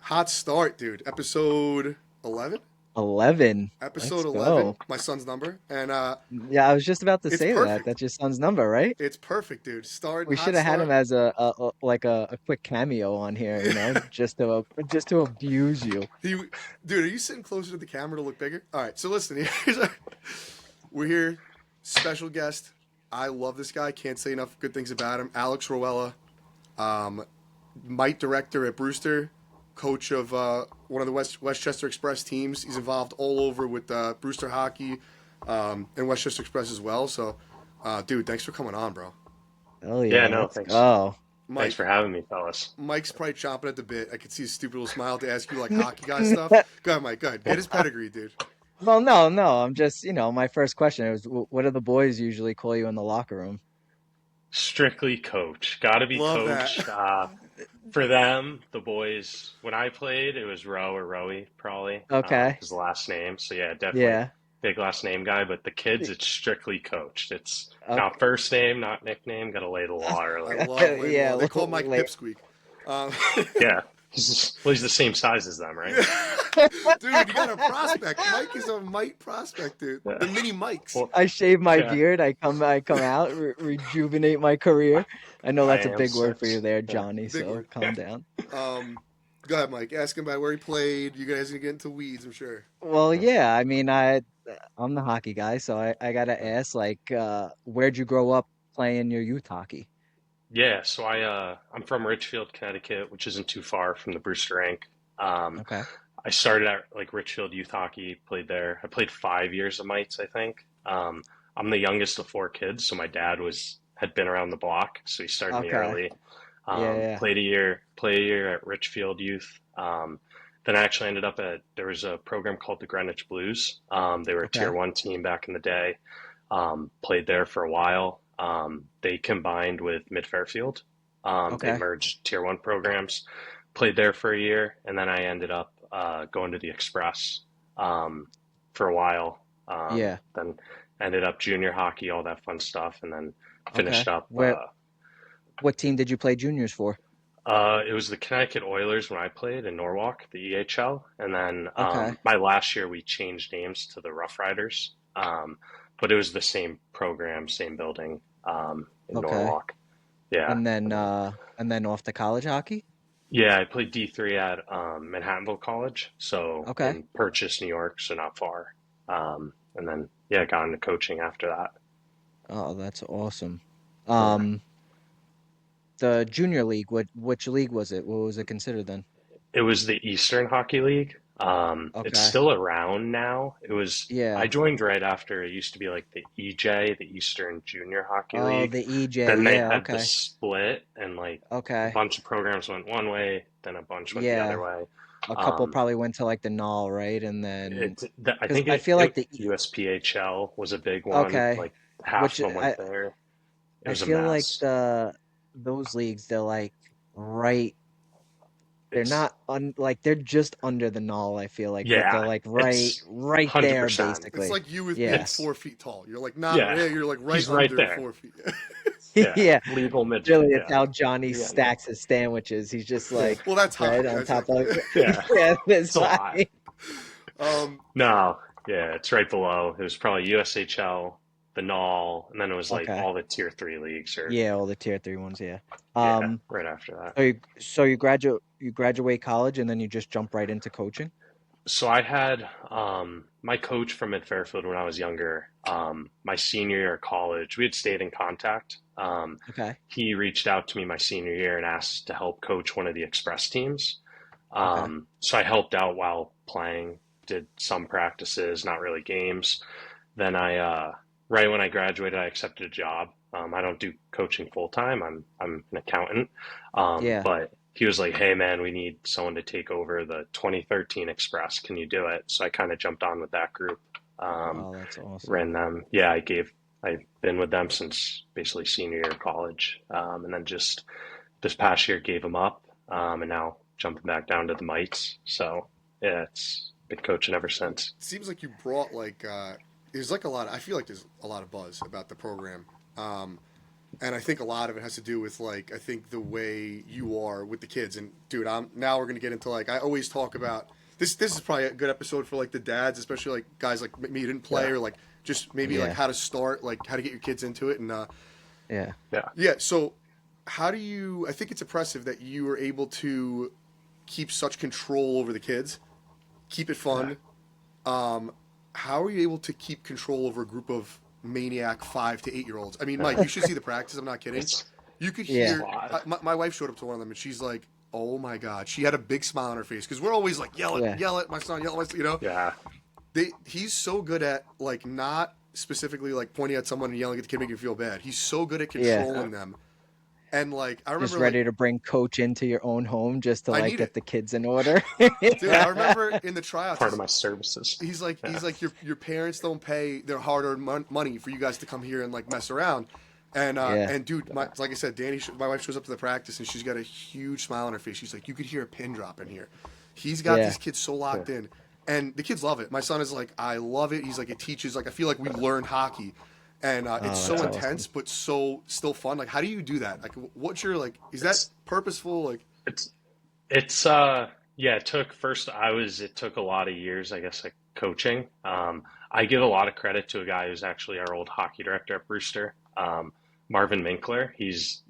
Hot start, dude. Episode 11? 11. Episode Let's 11, go. my son's number. And Yeah, I was just about to it's say that. perfect. That's your son's number, right? It's perfect, dude. Starting We should hot have had him start. as a quick cameo on here, Yeah. just to abuse you. He, dude, are you sitting closer to the camera to look bigger? All right, so listen, we're here. Special guest. I love this guy. Can't say enough good things about him. Alex Rowella, um, Mite director at Brewster, coach of one of the Westchester Express teams. He's involved all over with Brewster hockey and Westchester Express as well. So, dude, thanks for coming on, bro. Oh Yeah, yeah, no, let's thanks. go. Thanks Mike, for having me, fellas. Mike's probably chomping at the bit. I could see his stupid little smile to ask you like hockey guy stuff. Go ahead, Mike. Go ahead. Get his pedigree, dude. Well, no, no. I'm just, my first question was, what do the boys usually call you in the locker room? Strictly coach. Gotta be Love that. coach. For them, the boys, when I played, it was Rowe or Rowie, probably, Okay. his last name. So yeah, definitely Yeah. big last name guy. But the kids, it's strictly coach. It's not Okay. first name, not nickname. Gotta lay the law I early. love Lay Yeah. Law. They call Mike Pipsqueak. Um, Yeah, he's the same size as them, right? dude, you got a prospect. Mike is a Mike prospect, dude. The Yeah. mini Mikes. Well, I shave my yeah, beard. I come out, rejuvenate my career. I know I that's a am big word for you six. there, Yeah. Johnny. Big So word. calm down. Um, go ahead, Mike. Ask him about where he played. You guys gonna get into weeds, I'm sure. Well, yeah. I mean, I'm the hockey guy, so I gotta ask, like, where'd you grow up playing your youth hockey? Yeah, so I'm from Richfield, Connecticut, which isn't too far from the Brewster rink. Um, Okay. I started at like Richfield Youth Hockey, played there. I played 5 years of mites, I think. I'm the youngest of four kids, so my dad had been around the block, so he started me Okay. early. Yeah. Yeah. Played a year at Richfield Youth. Then I actually ended up there was a program called the Greenwich Blues. They were a tier Okay. one team back in the day. Played there for a while. They combined with Mid Fairfield. They Okay. merged tier one programs. Played there for a year, and then I ended up going to the Express for a while. Yeah. Then ended up junior hockey, all that fun stuff, and then Okay. finished up. What team did you play juniors for? It was the Connecticut Oilers when I played in Norwalk, the EHL, and then Okay. my last year we changed names to the Rough Riders, but it was the same program, same building in Okay. Norwalk. Yeah, And then off to college hockey? yeah. I played D3 at Manhattanville College, so Okay. in Purchase, New York, so not far. And then yeah, got into coaching after that. Oh, that's awesome. Yeah. Um, the junior league, which league was it? What was it considered then? It was the Eastern Hockey League. It's Okay. still around now. I Yeah. joined right after it used to be like the EJ, the Eastern Junior Hockey Oh, League. the EJ. Then they Yeah. had the Okay. split, and like a Okay. bunch of programs went one way, then a bunch went the other Yeah. way. A couple Um, probably went to like the Null, right? And then I because think I feel like USPHL was a big one. okay, Like half which of them went there. It I was a feel like mess. those leagues they're like right. They're It's not like they're just under the Null. I feel like, but they're Yeah, like right, it's right there 100%. It's basically. like you with being Yeah. It's 4 feet tall. You're like not yeah, yeah, you're like right he's right under there. 4 feet. Yeah, Yeah. legal midget. Really, it's Yeah, how Johnny yeah, stacks his sandwiches. He's just yeah, like Well, that's right hockey. on That's top like of yeah. yeah, this It's a lot. high. um No, yeah, it's right below. It was probably USHL, the NOL, and then it was like Okay. all the tier three leagues or Yeah, all the tier three ones, yeah. yeah, Um, right after that. so you graduate college and then you just jump right into coaching? So I had my coach from at Fairfield when I was younger, my senior year of college. We had stayed in contact. Okay. He reached out to me my senior year and asked to help coach one of the Express teams. Okay. So I helped out while playing, did some practices, not really games. Then right when I graduated, I accepted a job. I don't do coaching full time. I'm an accountant. Yeah. But he was like, "Hey man, we need someone to take over the 2013 Express. Can you do it?" So I kind of jumped on with that group. Um, Oh, that's awesome. ran them. Yeah, I've been with them since basically senior year of college, and then just this past year gave them up, and now jumping back down to the mites. So yeah, it's been coaching ever since. it seems like you brought like there's like a lot I feel like there's a lot of buzz about the program. Um And I think a lot of it has to do with like I think the way you are with the kids. And dude, I'm now we're gonna get into like I always talk about this. This is probably a good episode for like the dads, especially like guys like me who didn't play Yeah. or like just maybe like Yeah. how to start, like how to get your kids into it. And Yeah. Yeah. yeah, so how do you? I think it's impressive that you were able to keep such control over the kids, keep it fun. How are you able to keep control over a group of maniac 5 to 8 year olds? I mean, Mike, you should see the practice. I'm not kidding. It's You could Yeah. hear. Lot. My wife showed up to one of them, and she's like, "Oh my god!" She had a big smile on her face because we're always like, "Yell it, Yeah. yell it, my son, yell it, my son," you know. yeah. He's so good at like not specifically like pointing at someone and yelling at the kid, making you feel bad. He's so good at Yeah. controlling them. And like I remember, Just ready like, to bring coach into your own home just to I like need get it. the kids in order. Dude, I remember in the tryouts. Part of my services. He's like, Yeah. your parents don't pay their hard-earned money for you guys to come here and like mess around. And Yeah. and dude, like I said, my wife shows up to the practice and she's got a huge smile on her face. She's like, you could hear a pin drop in here. He's got Yeah. these kids so locked in, and the kids love it. My son is like, I love it. He's like, it teaches like I feel like we learn hockey, and it's so that's intense but so still fun. Like, how do you do that? Like, what's your like? Is that It's- purposeful? Like, It's yeah, it took a lot of years, I guess, like coaching. I give a lot of credit to a guy who's actually our old hockey director at Brewster, Marvin Minkler. He's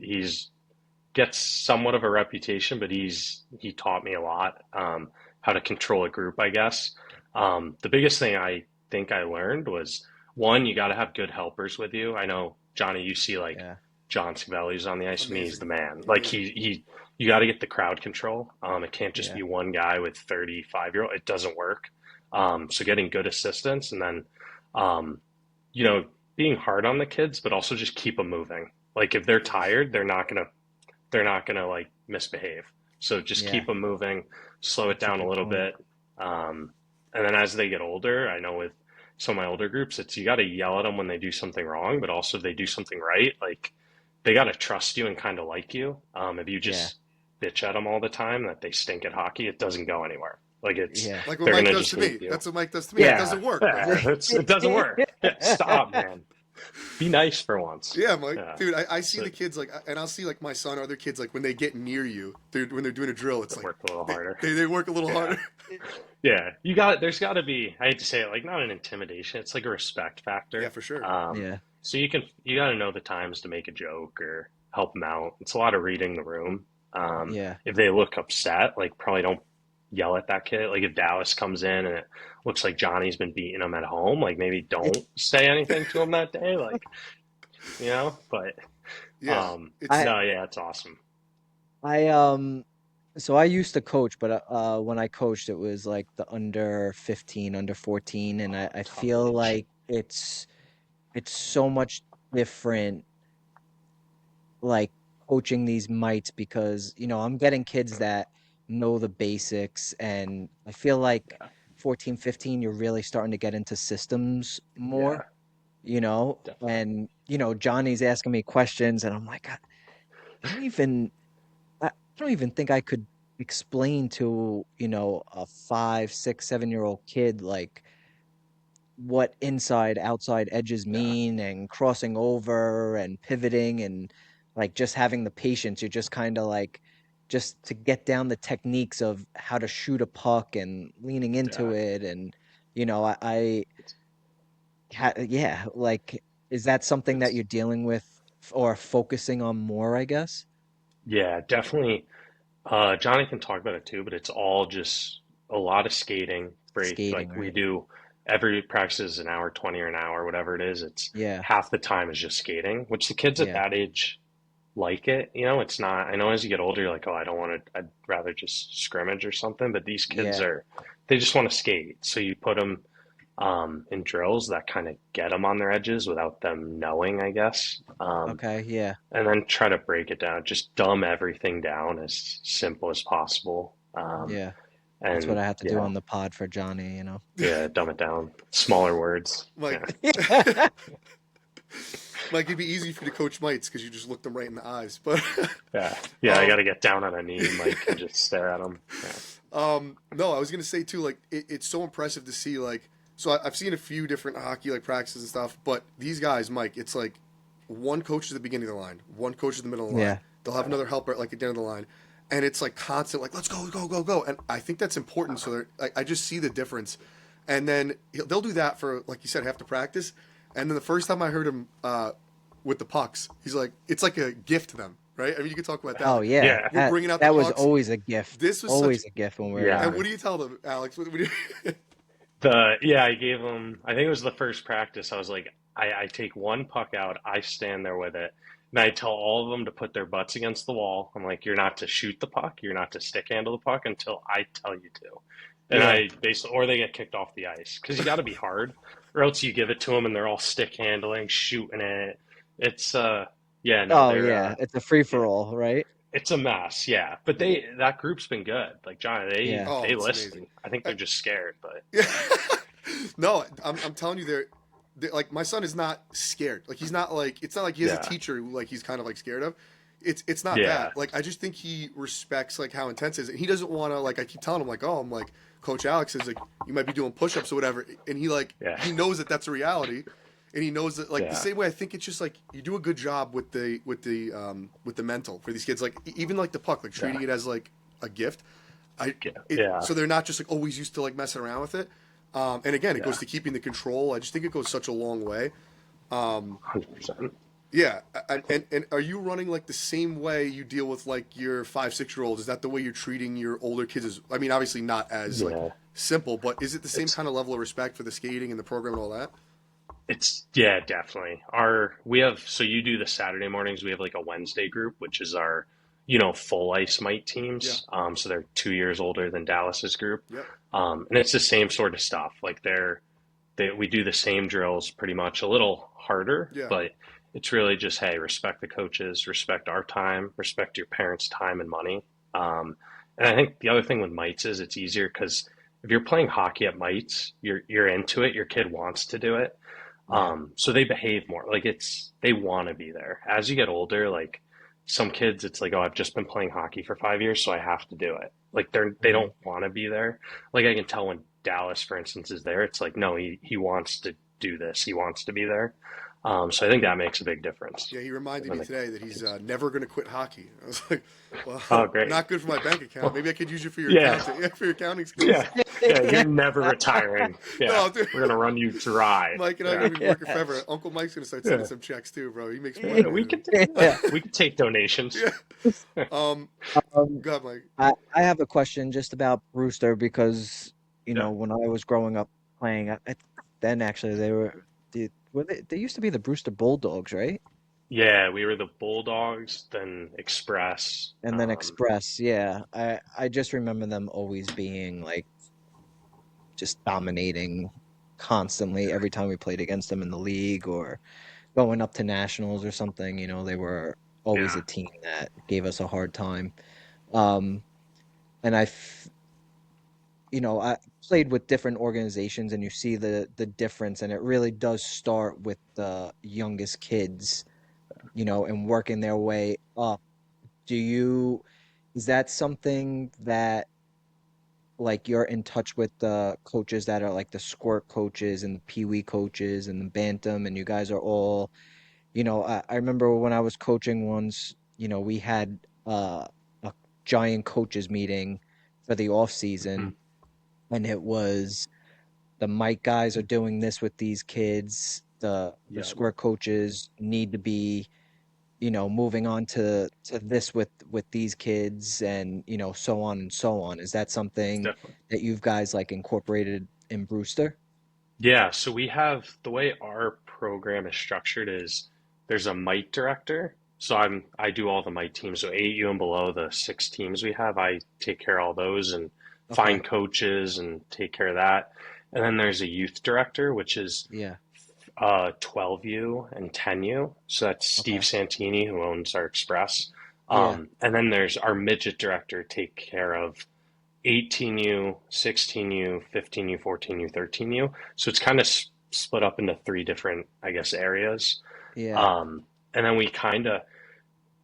gets somewhat of a reputation, but he taught me a lot, how to control a group, I guess. The biggest thing I think I learned was one, you got to have good helpers with you. I know, Johnny, you see like Yeah. John Scavelli's on the ice with me, he's Amazing. the man. Like you got to get the crowd control. It can't just Yeah. be one guy with 35-year-old. It doesn't work. So getting good assistance, and then, you know, being hard on the kids, but also just keep them moving. Like if they're tired, they're not gonna like misbehave. So just Yeah. keep them moving, slow it That's a down a good little point. bit. And then as they get older, I know with some of my older groups, it's you got to yell at them when they do something wrong, but also if they do something right, like they got to trust you and kind of like you. If you just bitch at them all the time that they stink at hockey, it doesn't go anywhere. Like it's Yeah. what they're Mike gonna does just to me. leave you. That's what Mike does to me. Yeah, It doesn't work. yeah, Right? it doesn't work. Yeah, stop, man. Be nice for once. Yeah, Mike. Yeah. Dude, I see So- the kids like, and I'll see like my son or other kids like when they get near you, when they're doing a drill, it's like Work a little harder. they work a little Yeah. harder. Yeah, there's got to be, I hate to say it, like not an intimidation. It's like a respect factor. Yeah, for sure. Yeah. So you got to know the times to make a joke or help them out. It's a lot of reading the room. Yeah. If they look upset, like probably don't yell at that kid. Like if Dallas comes in and it looks like Johnny's been beating him at home, like maybe don't say anything to him that day. Like, you know, but Yeah, it's no, yeah, it's awesome. So I used to coach, but when I coached, it was like the under 15, under 14, and I Tough feel age. like it's so much different, like coaching these mites because I'm getting kids that know the basics, and I feel like Yeah. 14, 15, you're really starting to get into systems Yeah, more, definitely. and Johnny's asking me questions, and I'm like, I don't even. I don't even think I could explain to, a 5, 6, 7-year-old kid like what inside outside edges Yeah, mean and crossing over and pivoting and like just having the patience. You're just kind of like just to get down the techniques of how to shoot a puck and leaning into yeah. it and yeah, like is that something that It's you're dealing with or focusing on more, I guess? yeah, definitely. Johnny can talk about it too, but it's all just a lot of skating, break. Skating, Like we right? do every practice is an hour 20 or an hour, whatever it is. It's Yeah, half the time is just skating, which the kids at yeah, that age like it. You know, it's not, I know as you get older, you're like, oh, I don't want to, I'd rather just scrimmage or something. But these kids yeah. they just want to skate. So you put them in drills that kind of get them on their edges without them knowing, I guess. Okay, yeah, And then try to break it down, just dumb everything down as simple as possible. yeah. That's what And I had to do yeah, on the pod for Johnny, yeah, dumb it down, smaller words. Yeah, Mike. Mike, it'd be easy for you to coach mites because you just look them right in the eyes. But yeah, yeah. I got um, to get down on a knee, like, and just stare at them. no, I was gonna say too, like it's so impressive to see, like, so I've seen a few different hockey like practices and stuff, but these guys, Mike, it's like one coach at the beginning of the line, one coach at the middle of the line. Yeah. They'll have another helper like at the end of the line, and it's like constant, like let's go, go, go, go. And I think that's important. So I just see the difference. And then they'll do that for, like you said, half the practice. And then the first time I heard him with the pucks, he's like, it's like a gift to them, right? I mean, you can talk about that. Oh Like, yeah. Yeah. we're bringing out That the was pucks. always a gift. This was Always such. a gift when we were Yeah. And young. what do you tell them, Alex? What do you, I gave him, I think it was the first practice. I was like, I take one puck out, I stand there with it, and I tell all of them to put their butts against the wall. I'm like, you're not to shoot the puck, you're not to stick handle the puck until I tell you to. And Yeah. I basically, or they get kicked off the ice because you got to be hard, or else you give it to them and they're all stick handling, shooting it. It's, yeah, no, Oh they're, yeah. It's a free for yeah, all, right? it's a mess, yeah. But that group's been good. Like John, Yeah. oh, they it's amazing. listen. I think they're just scared, but Yeah. No, I'm telling you, they're like my son is not scared. Like he's not like it's not like he has a yeah, teacher who like he's kind of like scared of. It's not yeah, that. Like I just think he respects like how intense it is, and he doesn't want to like. I keep telling him like, oh, I'm like Coach Alex is like you might be doing push-ups or whatever, and he like yeah, he knows that that's a reality, and he knows that like the yeah, same way. I think it's just like you do a good job with the mental for these kids. Like even like the puck, like yeah, treating it as like a gigift. yeah, yeah, So they're not just like always used to like messing around with it. And again, it yeah, goes to keeping the control. I just think it goes such a long way. Um, 100%. yeah, and are you running like the same way you deal with like your 5, 6 year olds? Is that the way you're treating your older kids? I mean, obviously not as like Yeah, simple, but is it the same it's kind of level of respect for the skating and the program and all that? yeah, definitely. We have, so you do the Saturday mornings, we have like a Wednesday group, which is our, full ice Mite Yeah. teams. So they're 2 years older than Dallas's group. Yep. And it's the same sort of stuff. Like we do the same drills pretty much, a little harder, Yeah. but it's really just, hey, respect the coaches, respect our time, respect your parents' time and money. And I think the other thing with Mites is it's easier because if you're playing hockey at Mites, you're into it, your kid wants to do it. Yeah. So they behave more like they want to be there. As you get older, like some kids, it's like, oh, I've just been playing hockey for 5 years, so I have to do it. Like they Mhm. don't want to be there. Like I can tell when Dallas, for instance, is there, it's like, no, he wants to do this. He wants to be there. So I think that makes a big difference. Yeah, he reminded When me the today that he's kids, never going to quit hockey. I was like, oh, well, great. not good for my bank account. Maybe I could use you for your Yeah, accounting, yeah, for your accounting skills. yeah, yeah. You're never retiring. Yeah, No, dude. we're gonna run you dry. Mike and I are Yeah, going to be working forever. Uncle Mike's going to start sending yeah, some checks too, bro. He makes yeah. money. Yeah. We could take donations. Yeah. Um, Um, God, Mike. I have a question just about Brewster because, Yeah, when I was growing up playing, then actually they used to be the Brewster Bulldogs, right? yeah. We were the Bulldogs, then Express. And then Express, yeah. I just remember them always being like just dominating constantly every time we played against them in the league or going up to nationals or something. They were always Yeah, a team that gave us a hard time. Um, and I played with different organizations and you see the difference and it really does start with the youngest kids, and working their way up. Is that something that like you're in touch with the coaches that are like the squirt coaches and the pee-wee coaches and the bantam and you guys are all, I remember when I was coaching once, we had a giant coaches meeting for the off hmm, season and it was the Mike guys are doing this with these kids. The yeah, square coaches need to be, moving on to this with these kids and, so on and so on. Is that something definitely. that you guys like incorporated in Brewster? Yeah, so we have the way our program is structured is there's a Mite director. So I do all the Mite teams. So 8U and below, the 6 teams we have, I take care of all those and Okay. find coaches and take care of that. And then there's a youth director, which is Yeah. 12U and 10U. So that's Steve Okay. Santini, who owns our Express. Yeah. And then there's our midget director, take care of 18U, 16U, 15U, 14U, 13U. So it's kind of split up into 3 different, I guess, areas. Yeah. And then we kind of,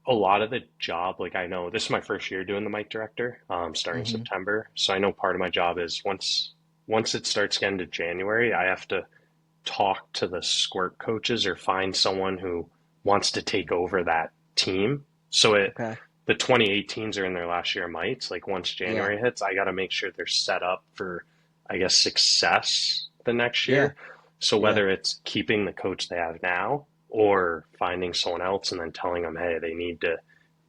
a lot of the job, like I know this is my first year doing the mic director, starting Mm-hmm. September. So I know part of my job is once it starts getting to January, I have to talk to the squirt coaches or find someone who wants to take over that team. So Okay. the 2018s are in their last year of mites. Like once Yeah. January hits, I got to make sure they're set up for, I guess, success the next Yeah. year. So Yeah. whether it's keeping the coach they have now or finding someone else and then telling them, hey, they need to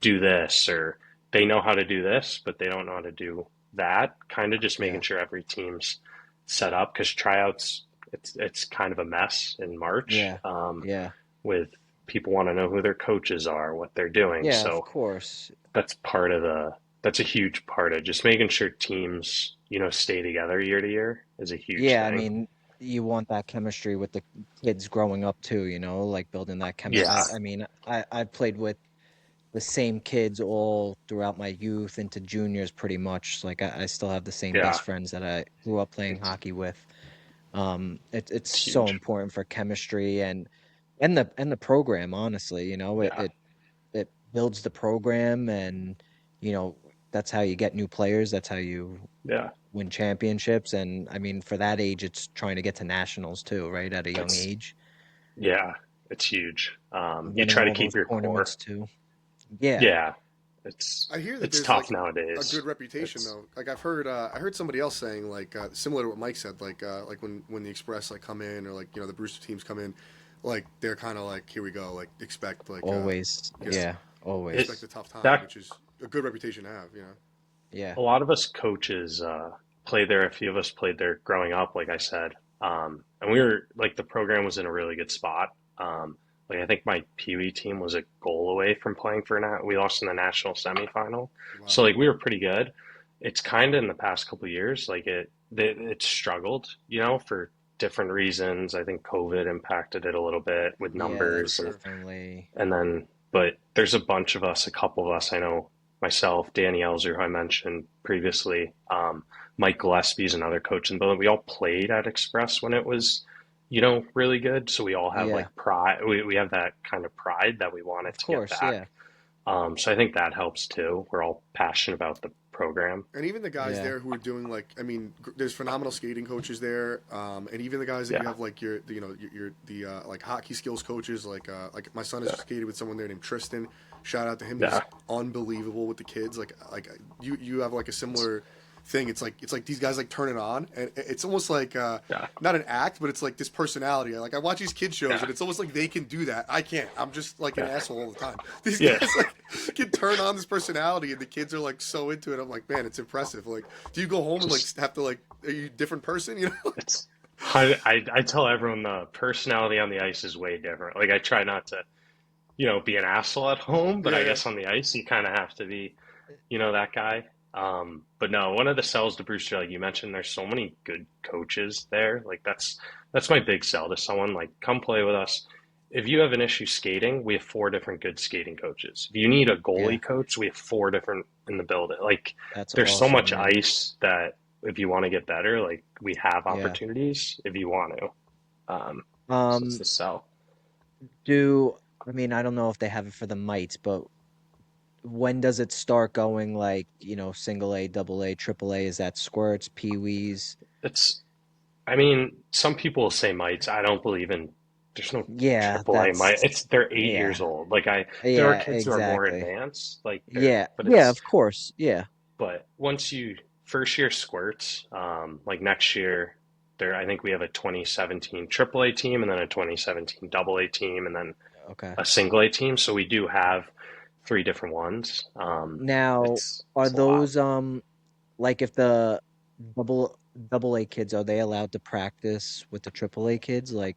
do this, or they know how to do this, but they don't know how to do that. Kind of just making Yeah. sure every team's set up, because tryouts, it's kind of a mess in March, Yeah. Yeah. with people want to know who their coaches are, what they're doing. Yeah, of So course. that's part of that's a huge part of just making sure teams, stay together year to year is a huge Yeah, I thing. mean, you want that chemistry with the kids growing up too, like building that chemistry. Yeah, I mean, I played with the same kids all throughout my youth into juniors pretty much. Like I still have the same yeah, best friends that I grew up playing it's, hockey with. It's it's so huge. important for chemistry and the program, honestly, it, Yeah, it it builds the program and you know that's how you get new players, that's how you yeah, win championships. And I mean, for that age, it's trying to get to nationals too, right? At a young it's age, yeah, it's huge. You winning try to all keep those your core. tournaments too. Yeah. Yeah, it's I hear that it's there's tough like a nowadays. good reputation It's though. Like I heard somebody else saying like similar to what Mike said, like when the Express like come in or like the Brewster teams come in, like they're kind of like here we go, like expect like Always. you know Yeah. it expect Always. a tough time, that which is a good reputation to have. Yeah. a lot of us coaches played there. A few of us played there growing up, like I said, and we were like the program was in a really good spot. Like I think my Pee Wee team was a goal away from playing for we lost in the national semifinal, so Wow. like we were pretty good. It's kind of in the past couple of years, like it struggled, for different reasons. I think COVID impacted it a little bit with Yeah, For numbers that's sure. definitely. and then, but there's a bunch of us, a couple of us. I know myself, Danny Elzer, who I mentioned previously, Mike Gillespie's another coach in the building. We all played at Express when it was, really good. So we all have Yeah, like pride. We have that kind of pride that we want it of to get course. Yeah. back. So I think that helps too. We're all passionate about the program. And even the guys Yeah. there who are doing like, I mean, there's phenomenal skating coaches there, and even the guys that you Yeah, have like your the like hockey skills coaches, like my son has yeah, skated with someone there named Tristan. Shout out to him, he's yeah. unbelievable with the kids. Like you have like a similar thing. It's like these guys like turn it on, and it's almost like Yeah, not an act, but it's like this personality. Like I watch these kid shows, yeah, and it's almost like they can do that. I can't. I'm just like an yeah, asshole all the time. These yeah. guys like can turn on this personality, and the kids are like so into it. I'm like, man, it's impressive. Like, do you go home and like Just have to like, are you a different person? You know? it's. I tell everyone the personality on the ice is way different. Like I try not to, be an asshole at home, but Yeah, I yeah. guess on the ice you kind of have to be, that guy. But no, one of the sells to Brewster, like you mentioned, there's so many good coaches there. Like that's my big sell to someone. Like, come play with us. If you have an issue skating, we have four different good skating coaches. If you need a Yeah. goalie coach, we have four different in the building. Like, That's there's so awesome, much man. ice that if you want to get better, like we have Yeah. opportunities if you want to. So it's Um, the sell. do I mean, I don't know if they have it for the mites, but when does it start going like, single A, double A, triple A? Is that squirts, peewees? It's I mean, some people say mites. I don't believe in. There's no Yeah, AAA mite. that's They're 8 years yeah. old. Like there are Yeah, kids who are more exactly. advanced. Like Yeah. but Yeah, of course. Yeah. once you first year squirts, like next year, I think we have a 2017 AAA team and then a 2017 AA team and then Okay. a single A team. So we do have three different ones. Now, are It's a lot. those like if the double double A kids, are they allowed to practice with the triple A kids? Like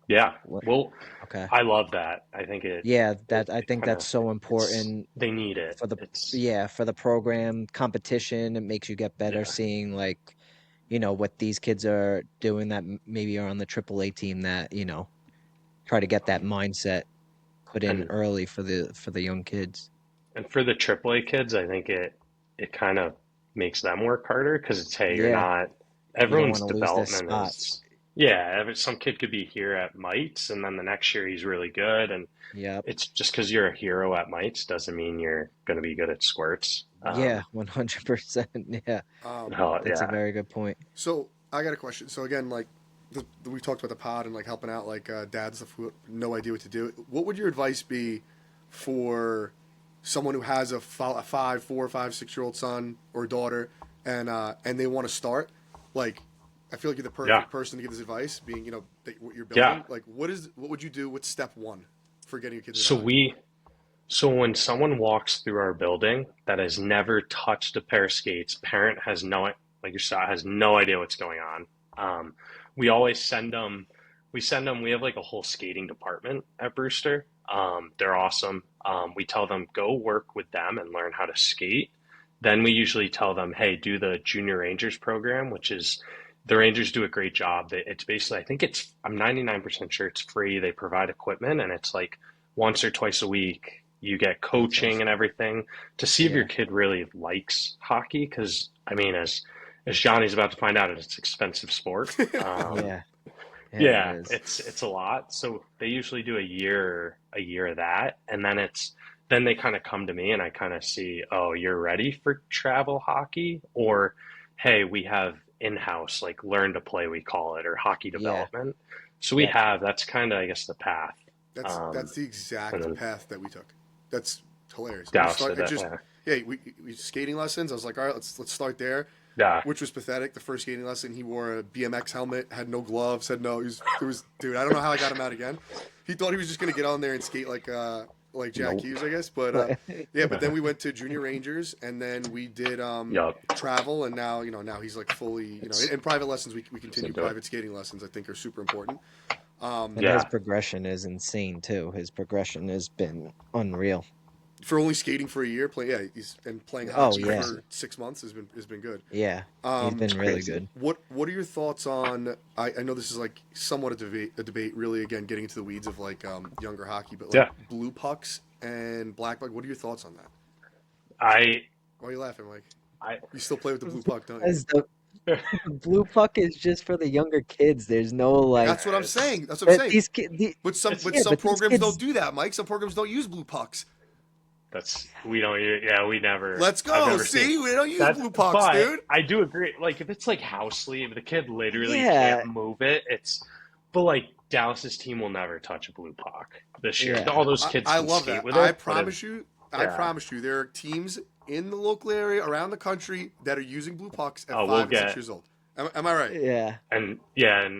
Yeah. what? Well, Okay. I love that. I think Yeah, it, that I it think kind that's of so it's important they need it. for the It's yeah, for the program competition. It makes you get better yeah. seeing like, what these kids are doing that maybe are on the triple A team that, try to get that mindset put in And early for the young kids. for the AAA kids, I think it kind of makes them work harder because it's, hey, you're Yeah, not you don't want everyone's to lose their development spot. is yeah. Some kid could be here at Mites and then the next year he's really good, and Yep. it's just because you're a hero at Mites doesn't mean you're going to be good at squirts. Yeah, 100%. Yeah, Um, Oh that's a yeah, very good point. so I got a question. So again, like we talked about the pod and like helping out like dads who have no idea what to do. What would your advice be for someone who has a 5, 4, 5, 6-year-old son or daughter and they want to start? Like, I feel like you're the perfect person to give this advice, being what you're building. Yeah. Like, what would you do? What's step one for getting your kids? So when someone walks through our building that has never touched a pair of skates, parent has no, like you saw, has no idea what's going on. We always send them. We have like a whole skating department at Brewster. They're awesome. We tell them go work with them and learn how to skate. Then we usually tell them, hey, do the Junior Rangers program, which is the Rangers do a great job. It's basically, I'm 99% sure it's free. They provide equipment and it's like once or twice a week, you get coaching and everything to see if your kid really likes hockey. Because, I mean, as Johnny's about to find out, it's an expensive sport. It's a lot. So they usually do a year of that. And then they kind of come to me and I kind of see, oh, you're ready for travel hockey? Or, hey, we have in-house, like learn to play, we call it, or hockey development. So that's kind of, I guess, the path. That's the exact path that we took. That's hilarious. We skating lessons. I was like, all right, let's start there. Yeah. Which was pathetic. The first skating lesson, he wore a BMX helmet, had no gloves, said no. Dude, I don't know how I got him out again. He thought he was just gonna get on there and skate like Jack Hughes, I guess. But but then we went to Junior Rangers, and then we did travel, and now he's like fully in private lessons. We continue private skating lessons. I think are super important. And his progression is insane too. His progression has been unreal. For only skating for a year, he's playing hockey for 6 months has been good. Yeah, he's been really good. What are your thoughts on? I know this is like somewhat a debate. Really, again, getting into the weeds of like younger hockey, but like blue pucks and black puck. What are your thoughts on that? Why are you laughing, Mike? You still play with the blue puck, don't you? The blue puck is just for the younger kids. There's no like. That's what I'm saying. But some programs kids... don't do that, Mike. Some programs don't use blue pucks. We never. Let's go. See, we don't use blue pucks, dude. I do agree. Like if it's like house sleeve, the kid literally can't move it. But like Dallas's team will never touch a blue puck this year. All those kids. I love that. I promise you, there are teams in the local area around the country that are using blue pucks at 5 and 6 years old. Am I right? Yeah. And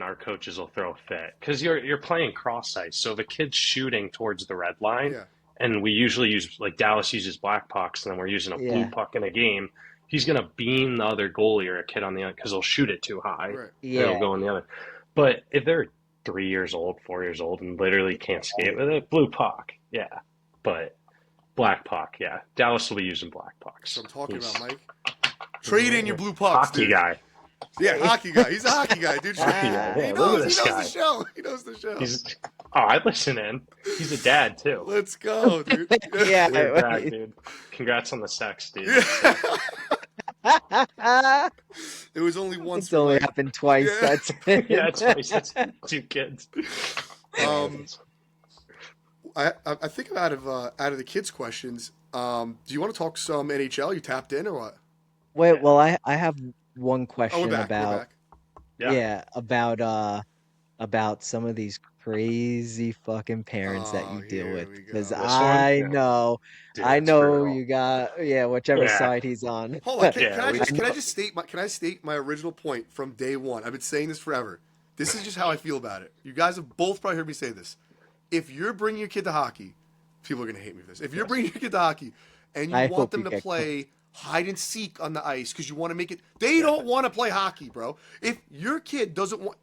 our coaches will throw a fit because you're playing cross ice, so the kid's shooting towards the red line. Yeah. And we usually use, like Dallas uses black pucks, and then we're using a blue puck in a game. He's going to beam the other goalie or a kid on the other because they'll shoot it too high. Right. Yeah. It'll go on the other. But if they're 3 years old, 4 years old, and literally can't skate with it, blue puck, yeah. But black puck, yeah. Dallas will be using black pucks. That's what I'm talking about, Mike. Trade in your blue pucks, hockey guy. Yeah, hockey guy. He's a hockey guy, dude. He knows the show. He knows the show. I listen in. He's a dad, too. Let's go, dude. Dad, dude. Congrats on the sex, dude. It was only once. It's only happened twice. Yeah. That's it. Yeah, twice. That's 2 kids. I think out of the kids' questions, do you want to talk some NHL? You tapped in or what? Wait, well, I have one question we're back. About some of these crazy fucking parents that you deal with, because I know you got whichever side he's on. Hold on, can I state my original point from day one? I've been saying this forever. This is just how I feel about it. You guys have both probably heard me say this. If you're bringing your kid to hockey, people are gonna hate me for this. If you're bringing your kid to hockey and you want them to play hide and seek on the ice because you want to make it. They don't want to play hockey, bro. If your kid doesn't want,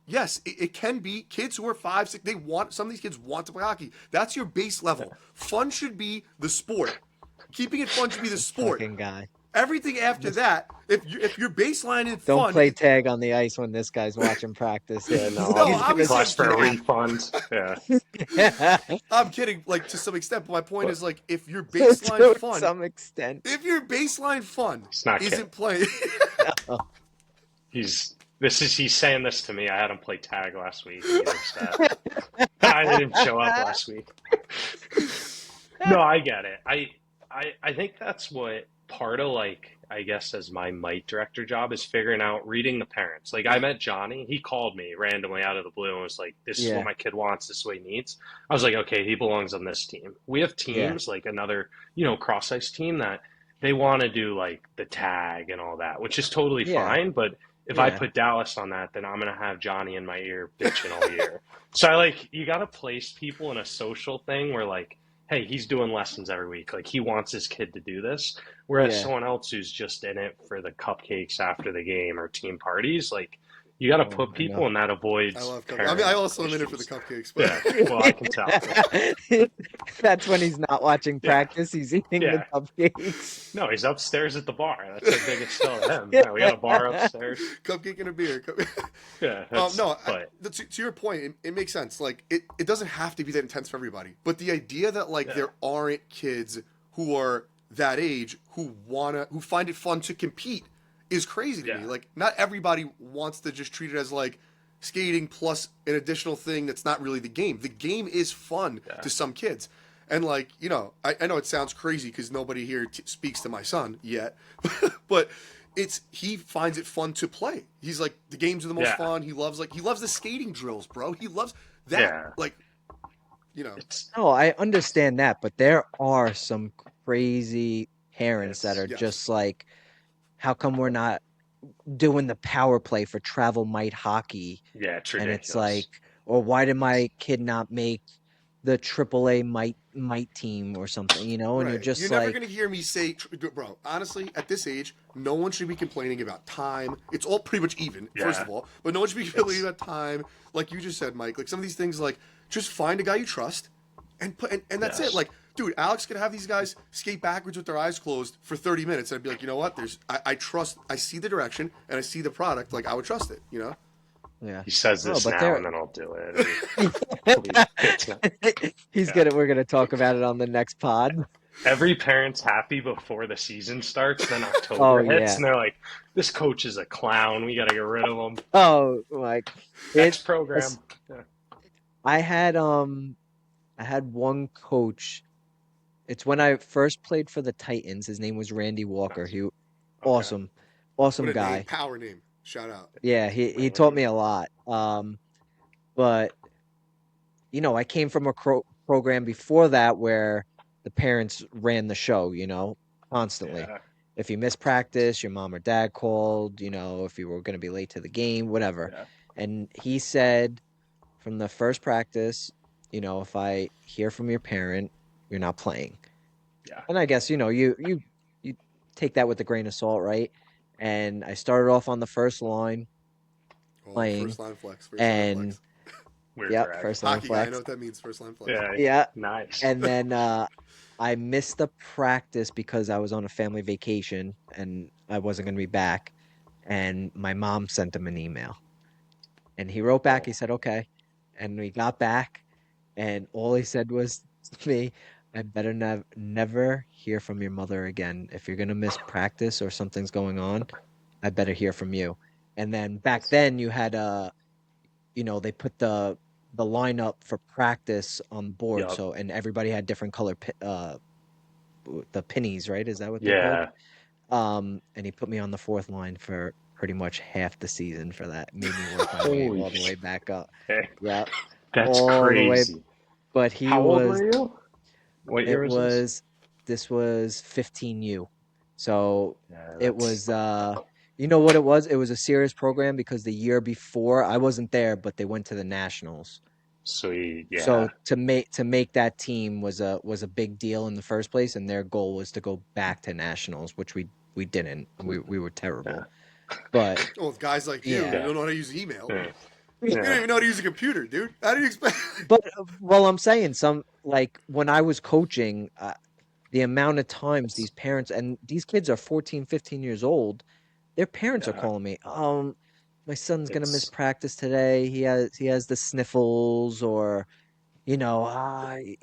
yes, it can be kids who are 5, 6. Some of these kids want to play hockey. That's your base level. Fun should be the sport. Keeping it fun should be the sport. Fucking guy. Everything after that, if your baseline is fun, don't play tag on the ice when this guy's watching practice. Yeah, I'm request for a refund. Yeah, I'm kidding, to some extent. But my point is, if your baseline fun, to some extent, if your baseline fun isn't playing, he's saying this to me. I had him play tag last week. I didn't show up last week. No, I get it. I think that's what part of like, I guess as my Mite director job is figuring out reading the parents. Like I met Johnny, he called me randomly out of the blue and was like, "This is what Yeah, my kid wants. This is what he needs." I was like, "Okay, he belongs on this team." We have yeah, teams like another, cross ice team that they want to do like the tag and all that, which is totally yeah, fine. But if I yeah. put Dallas on that, then I'm gonna have Johnny in my ear bitching all year. So I like you got to place people in a social thing where like, hey, he's doing lessons every week. Like he wants his kid to do this. Whereas Yeah. someone else who's just in it for the cupcakes after the game or team parties, like you got to Oh, put I know. people, and that I avoids love cupcakes. I mean, I parent also am in it for the issues. cupcakes, but Yeah, well, I can tell. That's when he's not watching Yeah, practice. He's eating the yeah. cupcakes. No, he's upstairs at the bar. That's the biggest sell to him. Yeah, we got a bar upstairs. cupcake and a beer. Yeah, that's No, but to your point, it makes sense. Like it doesn't have to be that intense for everybody, but the idea that like yeah, there aren't kids who are that age who find it fun to compete is crazy to me. yeah, Like not everybody wants to just treat it as like skating plus an additional thing that's not really the game. The game is fun yeah, to some kids. And like, I know it sounds crazy because nobody here speaks to my son yet, but he finds it fun to play. He's like the games are the most yeah, fun. He loves the skating drills, bro. He loves that. yeah. Like, you know, It's No, I understand that, but there are some crazy parents that it's are yes, just like, how come we're not doing the power play for travel mite hockey? yeah, it's And it's ridiculous. like, or why did It's my kid not make the AAA mite team or something, And you're right. You're just never like, gonna hear me say, bro. Honestly, at this age, no one should be complaining about time. It's all pretty much even, first yeah, of all. But no one should be complaining it's about time, like you just said, Mike. Like some of these things, like just find a guy you trust, and and that's it. yes. Like, dude, Alex could have these guys skate backwards with their eyes closed for 30 minutes, and I'd be like, you know what? I trust. I see the direction, and I see the product. Like I would trust it. yeah. He says No, this but now, there and then I'll do it. It's not, he's yeah. gonna we're gonna talk about it on the next pod. Every parent's happy before the season starts. Then Oh October hits, yeah. and they're like, "This coach is a clown. We got to get rid of him." Oh, like it. Next program. Yeah. I had I had one coach. It's when I first played for the Titans. His name was Randy Walker. Nice. He Okay. awesome, What awesome a name, guy. power name. Shout out. Yeah, he taught Randy. me a lot. But I came from a program before that where the parents ran the show, constantly. Yeah. If you missed practice, your mom or dad called, if you were going to be late to the game, whatever. Yeah. And he said from the first practice, if I hear from your parent, you're not playing. Yeah. And I guess, you take that with a grain of salt, right? And I started off on the first line Oh, playing first line flex. First line and flex. Weird yep, brag. first line Hockey guy. I know flex. what that means. First line flex. Yeah. Yeah. Nice. And then I missed the practice because I was on a family vacation and I wasn't going to be back. And my mom sent him an email. And he wrote back, he Oh. said, okay. And we got back, and all he said was to me, I better never hear from your mother again. If you're going to miss practice or something's going on, I better hear from you. And then back then you had they put the lineup for practice on the board, Yup. so and everybody had different color the pennies, right? Is that what they're called? Yeah. And he put me on the fourth line for pretty much half the season for that. Made me work my way Holy all the way back up. shit. Yep, That's all the way. crazy. But he How old was. were you? What year It was this? was. This was 15U. So Yeah, it that's was. You know what it was? It was a serious program because the year before I wasn't there, but they went to the nationals. sweet. Yeah. So to make that team was a big deal in the first place, and their goal was to go back to nationals, which we didn't. We were Yeah. terrible. But Oh, with guys like you, yeah. you don't know how to use email. Yeah. You don't Yeah. even know how to use a computer, dude. How do you expect? But well, I'm saying some like when I was coaching, the amount of times these parents and these kids are 14, 15 years old, their parents are Yeah. calling me. My son's gonna miss It's practice today. He has the sniffles, or I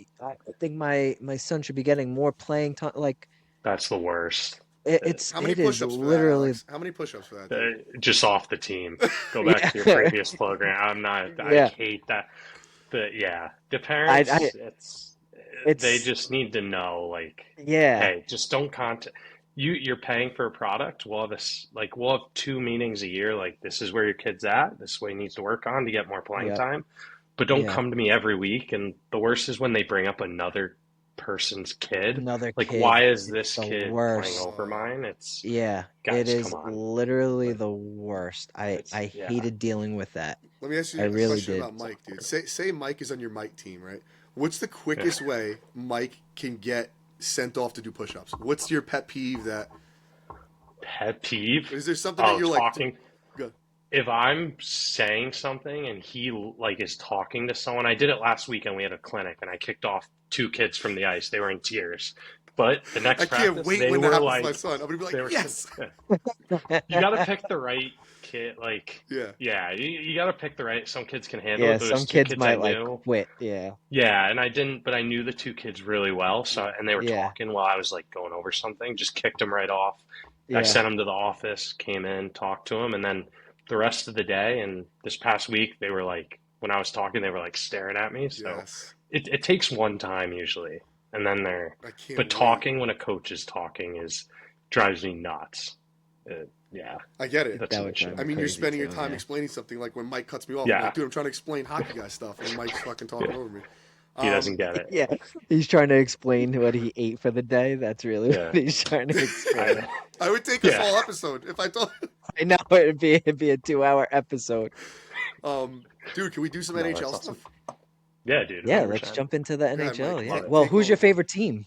think my son should be getting more playing time. Like that's the worst. it, Uh, it's How many it is push-ups for that, literally Alex? How many push-ups for that, dude? Just off the team. Go back yeah to your previous program. I'm not. I yeah. hate that. But yeah, the I parents. They it's just need to know, like, yeah hey, just don't contact. you're paying for a product. We'll have we'll have two meetings a year. Like, this is where your kid's at. This is what he needs to work on to get more playing Yep. time. But don't Yeah. come to me every week. And the worst is when they bring up another person's kid. Another Like, kid. why is It's this the kid playing worst. over mine? It's Yeah, it guys, come is on. literally Like, the worst. I it's I yeah. hated dealing with that. Let me ask I you a really question did. about Mike, dude. Say Mike is on your Mike team, right? What's the Yeah. quickest way Mike can get sent off to do push-ups? What's your pet peeve that Pet peeve? is there something that Oh, you're like talking. good? If I'm saying something and he like is talking to someone, I did it last weekend. We had a clinic and I kicked off two kids from the ice. They were in tears. But the I next can't practice, wait they when that were happens to my like, son. I'm gonna be they like, were, yes. you got to pick the right kid. Like, Yeah. yeah, you got to pick the right. Some kids can handle Yeah, it, but there's some two kids kids I might like knew. quit. Yeah. Yeah, and I didn't, but I knew the two kids really well. So, and they were Yeah. talking while I was like going over something. Just kicked them right off. I Yeah. sent them to the office, came in, talked to them, and then the rest of the day and this past week, they were like, when I was talking, they were like staring at me. So Yes. it takes one time usually, and then I can't but wait. talking when a coach is talking drives me nuts. Yeah, I get it. that's That an would drive issue. me I mean, you're crazy spending your too. time Yeah. explaining something. Like when Mike cuts me off, I'm Yeah, like, dude, I'm trying to explain hockey guy stuff, and Mike's fucking talking yeah, over me. he doesn't get it. Yeah. He's trying to explain what he ate for the day. That's really what Yeah, he's trying to explain. I would take this yeah, whole episode if I told. I know it'd be a 2-hour episode. Dude, can we do some no, NHL that's awesome. stuff? Yeah, dude, Yeah, let's 100%. jump into the Go ahead, NHL. Mike. Yeah. Love it. Well, Take who's your over. favorite team?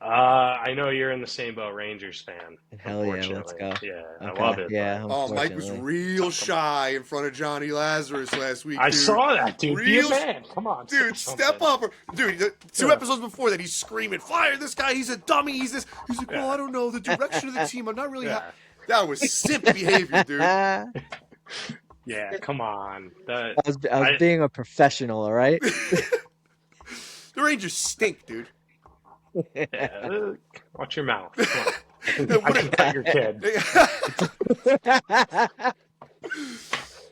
I know you're in the same boat, Rangers fan. Hell yeah, let's Unfortunately, go. yeah, I Okay. love it, Yeah, but Oh, Mike was unfortunately. real shy in front of Johnny Lazarus last week, I dude. saw that, dude. Be a Real, man. Come on, say dude, step something. up. Dude, the two Yeah. episodes before that, he's screaming, fire this guy, he's a dummy, he's this. He's like, well, Yeah. I don't know, the direction of the team, I'm not really Yeah. That was simp behavior, dude. Yeah, come on. I was being a professional, all right? The Rangers stink, dude. Yeah, watch your mouth. Come on. I can cut your kid.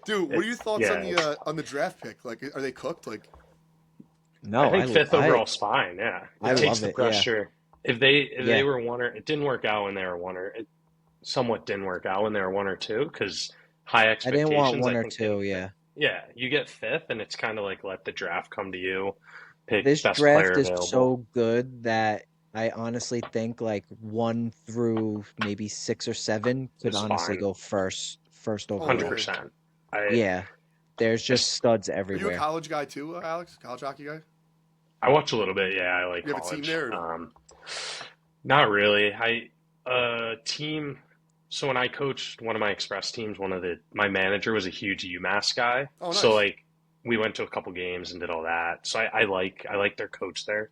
Dude, what are your thoughts Yeah. on the draft pick? Like, are they cooked? Like, No, I think fifth overall's fine. Yeah, I it takes love the it, yeah. pressure. If they Yeah. were one or it didn't work out when they were one or it somewhat didn't work out when they were one or two because high I expectations. didn't want one I or think two, yeah. Yeah, you get fifth, and it's kind of like let the draft come to you. Pick This best draft player is available. so good that I honestly think like 1 through maybe 6 or 7 could It's honestly fine. go first overall. 100%. Yeah, there's just studs are you a everywhere. college guy too, Alex? College hockey guy? I watch a little bit. Yeah, I like You have a team college. there? Not really. Team. So when I coached one of my express teams, my manager was a huge UMass guy. Oh, nice. So like we went to a couple games and did all that. So I like their coach there.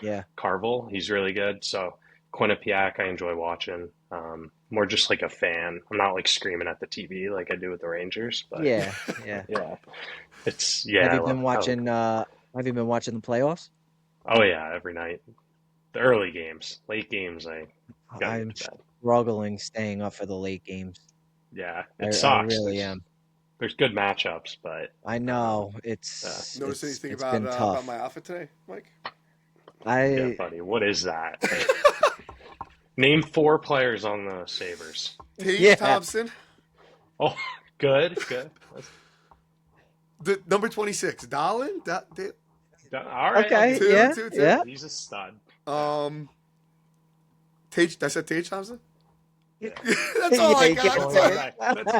Yeah. Carvel, he's really good. So Quinnipiac, I enjoy watching. More just like a fan. I'm not like screaming at the TV like I do with the Rangers, but Yeah. yeah. It's Have you I been watching have you been watching the playoffs? Oh yeah, every night. The early games, late games, I gotta I'm get to bed. struggling staying up for the late games. Yeah, I it sucks. really am. There's good matchups, but I know it's Notice anything it's about been tough. my outfit today, Mike? yeah, buddy, what is that? Name 4 players on the Sabres. Tage Yeah. Thompson, Oh, good. the number 26, Dahlin. All right. Okay, Two, yeah, two. yeah. He's a stud. Tage. I said Tage Thompson. Yeah. That's all I Yeah, got. yeah.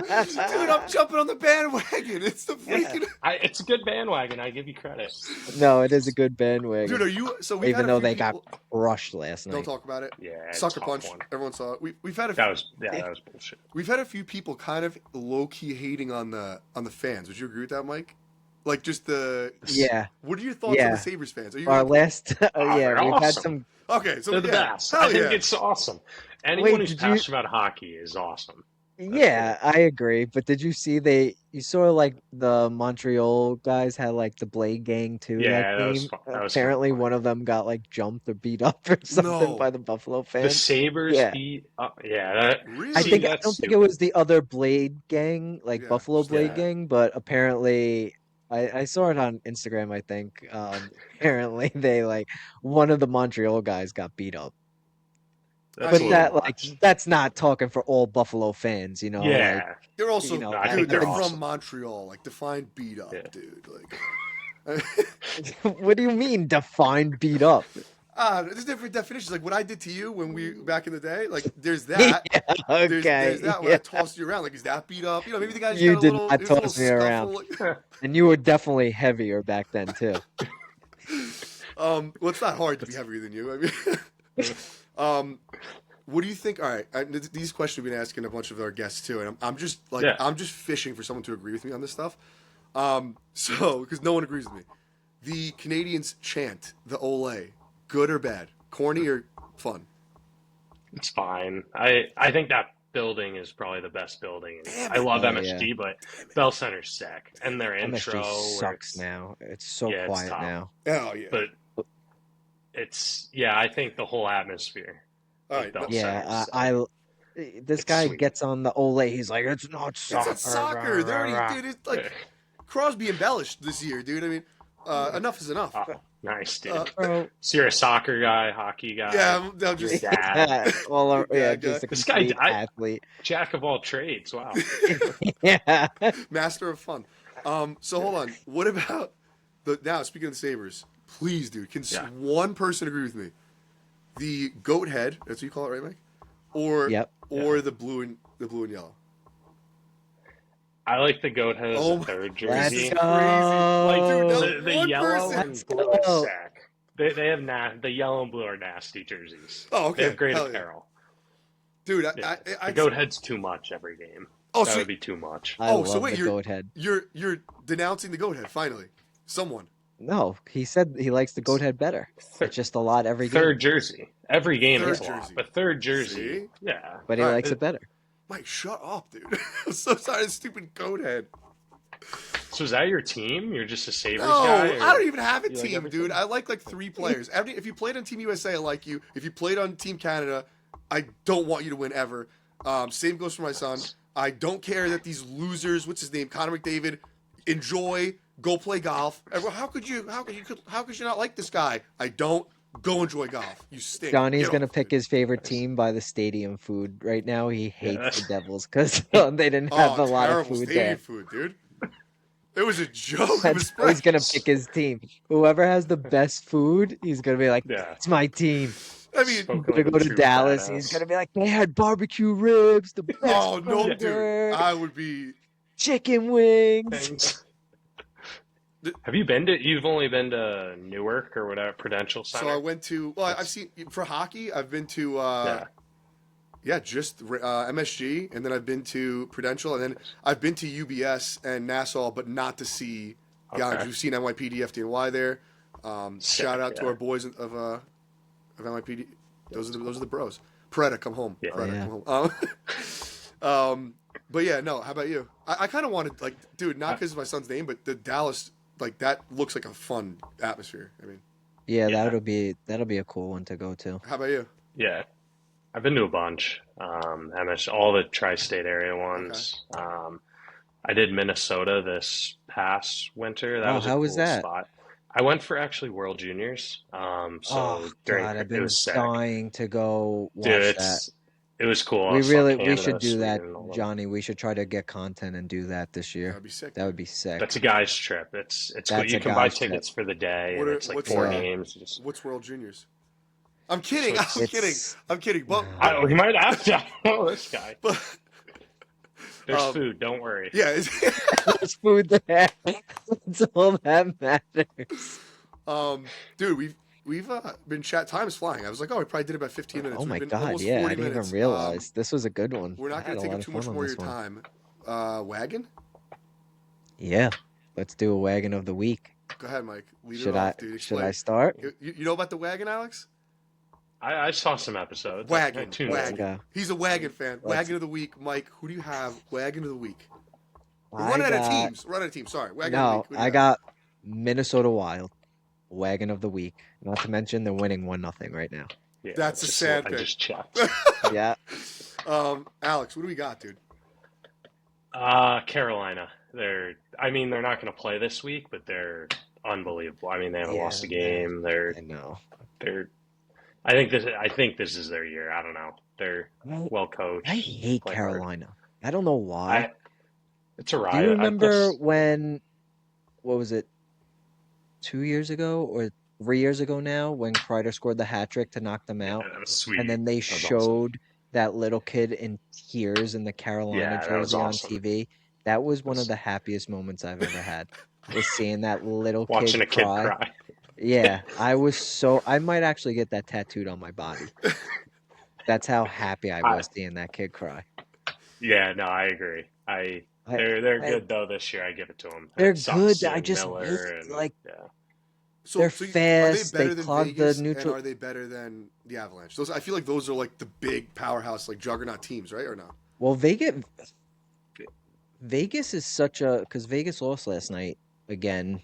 That's all. Dude, I'm jumping on the bandwagon. It's the freaking. It's a good bandwagon. I give you credit. No, it is a good bandwagon. Dude, are you? So we've Even had a though few they people, got crushed last Don't night. talk about it. Yeah, it's Sucker a tough punch. one. Everyone saw it. We've had That was bullshit. we've had a few people kind of low key hating on the fans. Would you agree with that, Mike? Like just the. Yeah. What are your thoughts on Yeah. the Sabres fans? Are you? Our last they're we've had awesome. some Okay, so They're the yeah. best. Hell I think yeah. it's awesome. Anyone who's did you- passionate about hockey is awesome. Yeah, I agree. But did you see you saw like the Montreal guys had like the Blade Gang too Yeah, that that game. was fun. That was Apparently fun. one of them got like jumped or beat up or something No. by the Buffalo The fans. Sabres Yeah. beat. That, Really? I see, think I that's don't think it stupid. was the other Blade Gang, like Yeah, Buffalo Blade yeah. Gang, but apparently I saw it on Instagram, I think. Apparently they like one of the Montreal guys got beat up. That's But a little that much. that's not talking for all Buffalo fans, you know. Like Yeah. They're also, you know, No, I dude. think They're they're from awesome. Montreal. Like, define beat up, Yeah. dude. Like, what do you mean define beat up? there's different definitions. Like what I did to you when we back in the day. Like, there's Yeah, that. There's okay. that when I Yeah. tossed you around. Like, is that beat up? You know, maybe the guy just You got a did little. not It was a little toss me around. scuffle. And you were definitely heavier back then too. Well, it's not hard to be heavier than you. I mean, what do you think? All right, these questions we've been asking a bunch of our guests too, and I'm just like Yeah. I'm just fishing for someone to agree with me on this stuff. So because no one agrees with me, the Canadians chant the Ole, good or bad, corny or fun? It's fine. I think that building is probably the best building. Damn I it. love Oh MSG, but Bell Center's sick. And their MSG intro, where sucks now. It's so yeah, it's quiet tough. now. Oh yeah. But I think the whole atmosphere All of right. Bell Yeah, Center's this it's guy sweet. gets on the Ole. He's like, it's not It's soccer. not soccer. They already, dude. It's like Yeah. Crosby embellished this year, dude. I mean, enough is enough. Oh, nice, dude. Bro. So you're a soccer guy, hockey guy, Yeah, I'm your just dad, Well, yeah, Dad guy. just a This guy- complete I- athlete. jack of all trades. Wow. Yeah. master of fun. So hold on. What about now? Speaking of the Sabres, please, dude, can Yeah. one person agree with me? The goat head. That's what you call it, right, Mike? Or Yep. the blue and yellow. I like the goat head as Oh a my- third Let's jersey. go. Like Dude, no, the one yellow person. and Let's blue is go. sick. They have the yellow and blue are nasty jerseys. Oh, They okay. have great Hell yeah. apparel. Dude, Yeah. I The goat head's too much every game. Oh, That so would be too much. I Oh, love so wait, the goat head. you're denouncing the goat head finally. Someone. No, he said he likes the goat head better. It's just a lot every game, Third jersey. Every game Third is a lot. jersey. But third jersey, See? yeah. but he All right, likes it better. Mike, shut up, dude. I'm so sorry, this stupid goat head. So is that your team? You're just a Sabres No, guy? or I don't even have a you like team, everything? dude. I like 3 players. If you played on Team USA, I like you. If you played on Team Canada, I don't want you to win ever. Same goes for my son. I don't care that these losers, what's his name, Connor McDavid, enjoy, go play golf. How could you not like this guy? I don't. Go enjoy golf. You stink. Johnny's Get gonna off, pick dude. his favorite team by the stadium food. Right now, he hates that's- the Devils because they didn't have a lot of terrible food stadium there. food, dude. It was a joke of a That's how spread. he's gonna pick his team. Whoever has the best food, he's gonna be like, Yeah. "It's my team." I mean, Spoken Gonna like a go to true Dallas. badass. He's gonna be like, "They had barbecue ribs, the best oh no, burger, dude. I would be. chicken wings." Thanks. You've only been to Newark or whatever, Prudential Center? So I went to. Well, I've seen for hockey. I've been to. Just MSG, and then I've been to Prudential, and then I've been to UBS and Nassau, but not to see. Yeah, Okay. we've seen NYPD, FDNY there. Shout out to yeah. our boys of NYPD. Those are the bros. Peretta, come home. Yeah. Peretta, Yeah. come home. But yeah, no. How about you? I kind of wanted dude, not because of my son's name, but the Dallas that looks like a fun atmosphere. I mean, Yeah, Yeah. that'll be a cool one to go to. how about you? Yeah. I've been to a bunch. All the tri-state area ones. I did Minnesota this past winter. That Oh, was a how cool was that? spot. I went for actually World Juniors. Oh During God, I've it been was sick. dying to go watch Dude, that. it was cool. I We saw we Canada, should do that, Sweden, and all of them. Johnny. We should try to get content and do that this year. That'd be sick. That would be sick. That's a guy's trip. It's cool. That's You a can buy guy's trip. tickets for the day, What and are- it's like what's 4 the- games. Just What's World Juniors? I'm kidding. So I'm kidding. it's- I'm kidding. But we might have to. Oh, this guy. but There's Um, food. Don't worry. yeah. There's food there. That's all that matters. Dude, we've been chat. Time is flying. I was like, oh, we probably did about 15 minutes. Oh We've my been God, almost yeah, I 40 didn't minutes. even realize this was a good one. We're I not had going to a take lot up of too fun much on more of this your one. time. Wagon? Yeah, let's do a wagon of the week. Go ahead, Mike. Lead Should it I off, dude. should Explain. I start? You know about the wagon, Alex? I saw some episodes. Wagon. I tuned in. Wagon. go. He's a wagon fan. Let's- Wagon of the week. Mike, who do you have? Wagon of the week. We're I running out of got- teams. We're running out of teams. Sorry. Wagon of the No, week. Who do you I have? got Minnesota Wild, wagon of the week. Not to mention they're winning 1-0 right now. Yeah, That's a just- sad I thing. just checked. Yeah, Alex, what do we got, dude? Carolina. They're not going to play this week, but they're unbelievable. I mean, they haven't Yeah, lost a game. I know. They're I think this is their year. I don't know. They're Well, well I coached, hate play hard. Carolina. I don't know why. I It's a Do you riot. remember when, what was it, 2 years ago or 3 years ago now, when Kreider scored the hat trick to knock them Yeah, out? that was And sweet. then they That was awesome. showed that little kid in tears in the Carolina Yeah, that was jersey on awesome. TV. That was one of Was the happiest moments I've ever had, was seeing that little watching kid a kid cry. cry. Yeah, I might actually get that tattooed on my body. That's how happy I I was seeing that kid cry. Yeah, no, I agree. I, They're I good though this year. I give it to them. they're It sucks good. I seeing just hate, Miller and like, yeah. they're Are they fast. They better than clog the Vegas, and neutral. are they better than the Avalanche? Those I feel like those are like the big powerhouse, like juggernaut teams, right? Or no? Well, Vegas is such a, because Vegas lost last night again.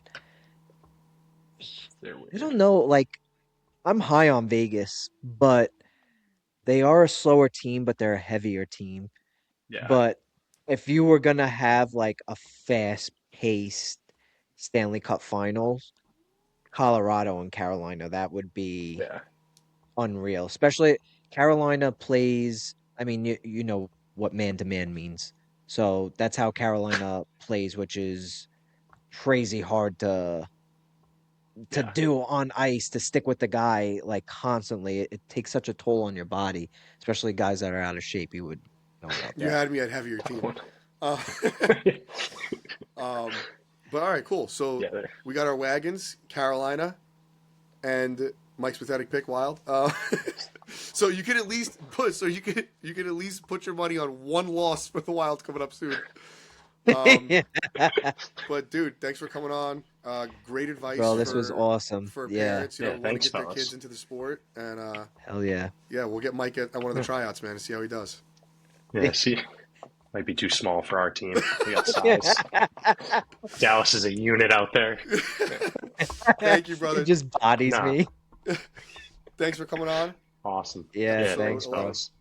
They're I weird. don't know. Like, I'm high on Vegas, but they are a slower team, but they're a heavier team. Yeah, But if you were gonna have like a fast-paced Stanley Cup Finals, Colorado and Carolina, that would be yeah, unreal. Especially Carolina plays. I mean, you know what man to man means. So that's how Carolina plays, which is crazy hard to yeah. do on ice, to stick with the guy like constantly. It takes such a toll on your body, especially guys that are out of shape. You would know about You that. had me at heavier team. Uh, but all right, cool. So Yeah, they're we got our wagons, Carolina, and Mike's pathetic pick, Wild. So you could at least put. So you could at least put your money on one loss for the Wild coming up soon. Um, but dude, thanks for coming on. Great advice Bro, this was awesome. for Yeah, parents, yeah. want to Thanks, get their kids fellas. into the sport, and hell yeah. yeah, we'll get Mike at one of the Yeah, tryouts, man, and see how he does. yeah. See, might be too small for our team. We got size. Dallas is a unit out there. Thank you, It brother. just bodies Nah, me. Thanks for coming on. awesome. Yeah, Yeah, Episode thanks, thanks, bro. 11. fellas.